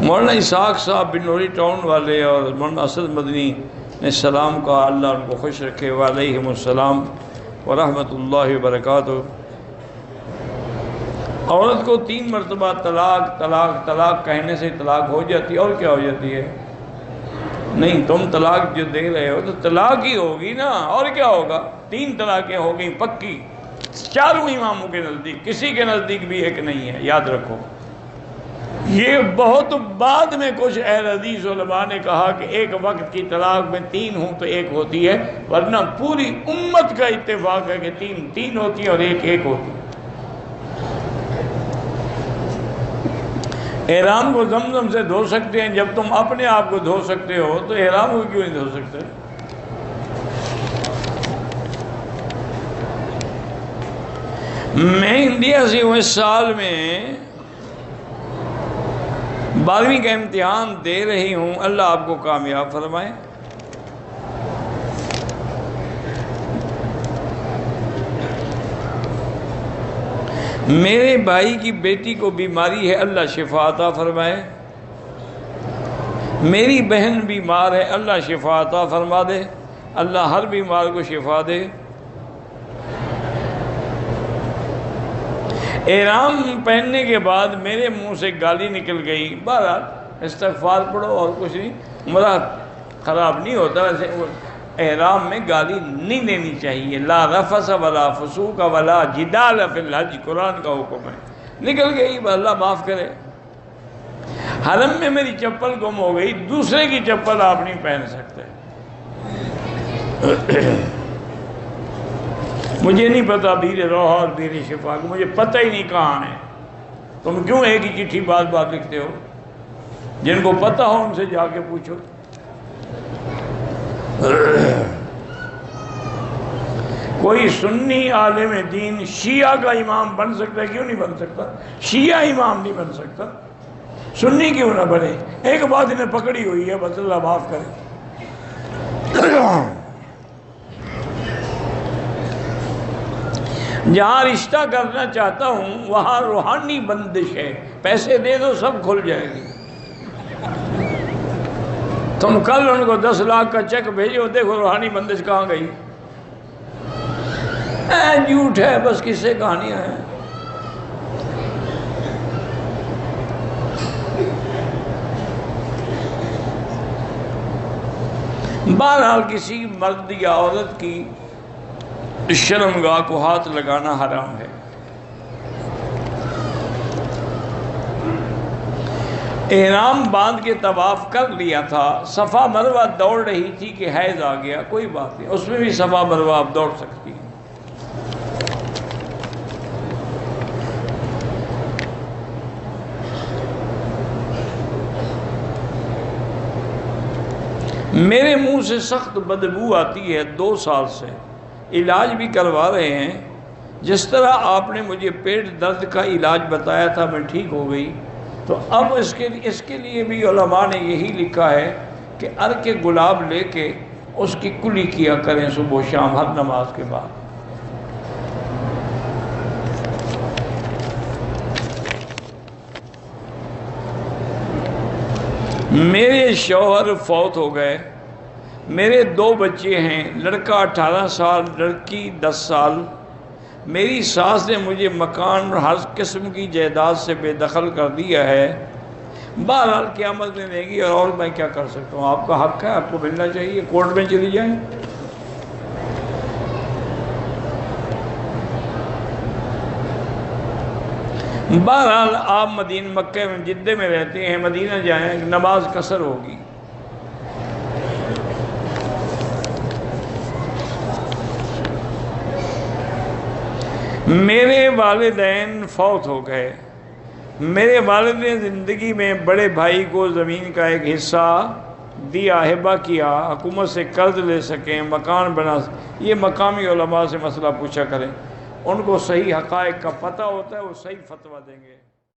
مولانا اسحاق صاحب بنوری ٹاؤن والے اور مولانا اسد مدنی نے سلام کہا، اللہ ان کو خوش رکھے، وعلیہم السلام ورحمۃ اللہ وبرکاتہ۔ عورت کو 3 مرتبہ طلاق طلاق طلاق کہنے سے طلاق ہو جاتی ہے، اور کیا ہو جاتی ہے؟ نہیں، تم طلاق جو دے رہے ہو تو طلاق ہی ہوگی نا، اور کیا ہوگا؟ 3 طلاقیں ہو گئی پکی، چاروں اماموں کے نزدیک، کسی کے نزدیک بھی ایک نہیں ہے، یاد رکھو۔ یہ بہت بعد میں کچھ اہل حدیث علماء نے کہا کہ ایک وقت کی طلاق میں 3 ہوں تو 1 ہوتی ہے، ورنہ پوری امت کا اتفاق ہے کہ 3 ہوتی ہے اور 1 ہوتی ہے۔ احرام کو زمزم سے دھو سکتے ہیں، جب تم اپنے آپ کو دھو سکتے ہو تو احرام کو کیوں نہیں دھو سکتے؟ میں انڈیا سے ہوں، اس سال میں 12ویں کا امتحان دے رہی ہوں، اللہ آپ کو کامیاب فرمائے۔ میرے بھائی کی بیٹی کو بیماری ہے، اللہ شفا عطا فرمائے۔ میری بہن بیمار ہے، اللہ شفا عطا فرما دے، اللہ ہر بیمار کو شفا دے۔ احرام پہننے کے بعد میرے منہ سے گالی نکل گئی، بہرحال استغفار پڑھو اور کچھ نہیں، عمرہ خراب نہیں ہوتا۔ ویسے احرام میں گالی نہیں دینی چاہیے، لا رفث ولا فسوق ولا جدال فی الحج، قرآن کا حکم ہے۔ نکل گئی، اللہ معاف کرے۔ حرم میں میری چپل گم ہو گئی، دوسرے کی چپل آپ نہیں پہن سکتے۔ مجھے نہیں پتا بیر روح اور بیر شفا، مجھے پتہ ہی نہیں کہاں ہے۔ تم کیوں ایک ہی چٹھی بار بار لکھتے ہو؟ جن کو پتہ ہو ان سے جا کے پوچھو۔ کوئی سنی عالم دین شیعہ کا امام بن سکتا ہے؟ کیوں نہیں بن سکتا؟ شیعہ امام نہیں بن سکتا، سنی کیوں نہ بنے؟ ایک بات انہیں پکڑی ہوئی ہے، بس اللہ معاف کرے۔ جہاں رشتہ کرنا چاہتا ہوں وہاں روحانی بندش ہے، پیسے دے دو سب کھل جائے گی۔ تم کل ان کو 10 لاکھ کا چیک بھیجو، دیکھو روحانی بندش کہاں گئی۔ جھوٹ ہے، بس قصے کہانیاں ہیں۔ بہرحال کسی مرد یا عورت کی شرمگاہ کو ہاتھ لگانا حرام ہے۔ احرام باندھ کے طواف کر لیا تھا، صفا مروہ دوڑ رہی تھی کہ حیض آ گیا، کوئی بات نہیں، اس میں بھی صفا مروہ آپ دوڑ سکتی ہیں۔ میرے منہ سے سخت بدبو آتی ہے 2 سال سے، علاج بھی کروا رہے ہیں۔ جس طرح آپ نے مجھے پیٹ درد کا علاج بتایا تھا میں ٹھیک ہو گئی، تو اب اس کے لیے بھی علماء نے یہی لکھا ہے کہ عرق گلاب لے کے اس کی کلی کیا کریں صبح و شام ہر نماز کے بعد۔ میرے شوہر فوت ہو گئے، میرے 2 بچے ہیں، لڑکا 18 سال، لڑکی 10 سال۔ میری ساس نے مجھے مکان اور ہر قسم کی جائیداد سے بے دخل کر دیا ہے، بہرحال قیامت میں دے گی، اور میں کیا کر سکتا ہوں؟ آپ کا حق ہے، آپ کو ملنا چاہیے، کورٹ میں چلی جائیں۔ بہرحال آپ مکہ میں جدہ میں رہتے ہیں، مدینہ جائیں، نماز قصر ہوگی۔ میرے والدین فوت ہو گئے، میرے والد نے زندگی میں بڑے بھائی کو زمین کا ایک حصہ دیا، ہبہ کیا، حکومت سے قرض لے سکیں، مکان بنا سکیں۔ یہ مقامی علماء سے مسئلہ پوچھا کریں، ان کو صحیح حقائق کا پتہ ہوتا ہے، وہ صحیح فتویٰ دیں گے۔